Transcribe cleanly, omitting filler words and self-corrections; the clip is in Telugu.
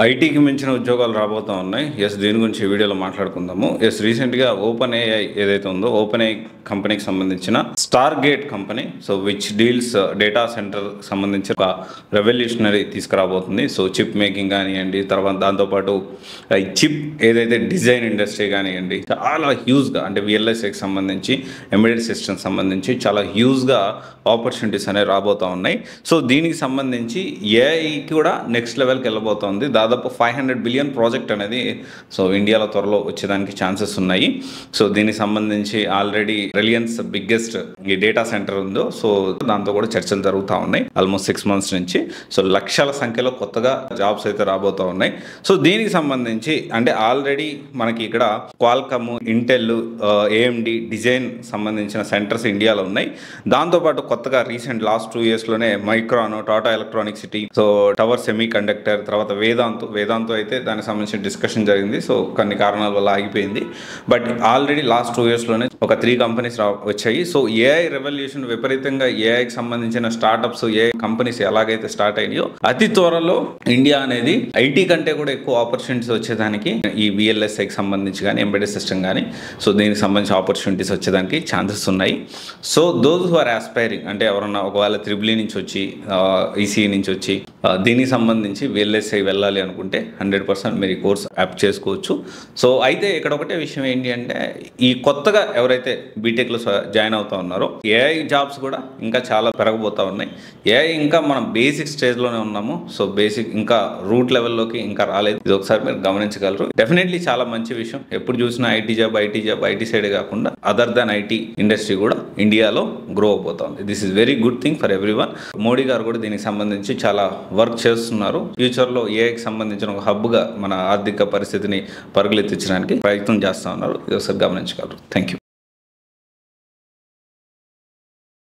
ఐటీకి మించిన ఉద్యోగాలు రాబోతా ఉన్నాయి. దీని గురించి ఈ వీడియోలో మాట్లాడుకుందాము. రీసెంట్గా ఓపెన్ ఏఐ ఏదైతే ఉందో ఓపెన్ ఏఐ కంపెనీకి సంబంధించిన star gate company which deals data centre సంబంధించి ఒక రెవల్యూషనరీ తీసుకురాబోతుంది. చిప్ మేకింగ్ కానివ్వండి, తర్వాత దాంతోపాటు ఈ చిప్ ఏదైతే డిజైన్ ఇండస్ట్రీ కానివ్వండి, చాలా హ్యూజ్గా అంటే విఎల్ఎస్ఐకి సంబంధించి ఎంబెడెడ్ సిస్టమ్స్ సంబంధించి చాలా హ్యూజ్గా ఆపర్చునిటీస్ అనేవి రాబోతూ ఉన్నాయి. దీనికి సంబంధించి ఏఐ కూడా నెక్స్ట్ లెవెల్కి వెళ్ళబోతోంది. దాదాపు 500 బిలియన్ ప్రాజెక్ట్ అనేది ఇండియాలో త్వరలో వచ్చేదానికి ఛాన్సెస్ ఉన్నాయి. దీనికి సంబంధించి ఆల్రెడీ రిలయన్స్ బిగ్గెస్ట్ ఈ డేటా సెంటర్ ఉందో దాంతో కూడా చర్చలు జరుగుతూ ఉన్నాయి ఆల్మోస్ట్ 6 మంత్స్ నుంచి. లక్షల సంఖ్యలో కొత్తగా జాబ్స్ అయితే రాబోతూ ఉన్నాయి. దీనికి సంబంధించి అంటే ఆల్రెడీ మనకి ఇక్కడ క్వాల్కమ్, ఇంటెల్, ఏఎండి డిజైన్ సంబంధించిన సెంటర్స్ ఇండియాలో ఉన్నాయి. దాంతోపాటు కొత్తగా రీసెంట్ లాస్ట్ 2 yearsలోనే Micron, Tata electronic city, tower semiconductor, తర్వాత వేదాంతో అయితే దానికి సంబంధించిన డిస్కషన్ జరిగింది. కొన్ని కారణాల వల్ల ఆగిపోయింది. బట్ ఆల్రెడీ లాస్ట్ 2 yearsలోనే ఒక 3 కంపెనీస్ వచ్చాయి. ఏఐ రెవల్యూషన్ విపరీతంగా ఏఐకి సంబంధించిన స్టార్టప్స్, ఏఐ కంపెనీస్ ఎలాగైతే స్టార్ట్ అయినాయో అతి త్వరలో ఇండియా అనేది ఐటీ కంటే కూడా ఎక్కువ ఆపర్చునిటీస్ వచ్చేదానికి ఈ విఎల్ఎస్ఐకి సంబంధించి కానీ, ఎంబెడెడ్ సిస్టమ్ కానీ దీనికి సంబంధించి ఆపర్చునిటీస్ వచ్చేదానికి ఛాన్సెస్ ఉన్నాయి. దోస్ హు ఆర్ ఆస్పైరింగ్ అంటే ఎవరన్నా ఒకవేళ త్రిబుల్ నుంచి వచ్చి, ఈసీ నుంచి వచ్చి దీనికి సంబంధించి విఎల్ఎస్ఐ వెళ్ళాలి అనుకుంటే 100% మీరు ఈ కోర్స్ యాప్ చేసుకోవచ్చు. అయితే ఇక్కడ ఒకటే విషయం ఏంటి అంటే ఈ కొత్తగా ఎవరైతే బీటెక్లో జాయిన్ అవుతా ఉన్నారో ఏఐ జాబ్స్ కూడా ఇంకా చాలా పెరగబోతూ ఉన్నాయి. ఏఐ ఇంకా మనం బేసిక్ స్టేజ్లోనే ఉన్నాము. బేసిక్ ఇంకా రూట్ లెవెల్లోకి ఇంకా రాలేదు. ఇది ఒకసారి మీరు గమనించగలరు. డెఫినెట్లీ చాలా మంచి విషయం. ఎప్పుడు చూసినా ఐటీ జాబ్ ఐటీ సైడ్ కాకుండా అదర్ దాన్ ఐటీ ఇండస్ట్రీ కూడా ఇండియాలో గ్రో అయిపోతుంది. This is very good thing for everyone. Modi గారు కూడా దీనికి సంబంధించి చాలా వర్క్ చేస్తున్నారు. ఫ్యూచర్లో ఏఐకి సంబంధించిన ఒక హబ్గా మన ఆర్థిక పరిస్థితిని పరుగులెత్తించడానికి ప్రయత్నం చేస్తూ ఉన్నారు. ఇది ఒకసారి గమనించగలరు. Thank you.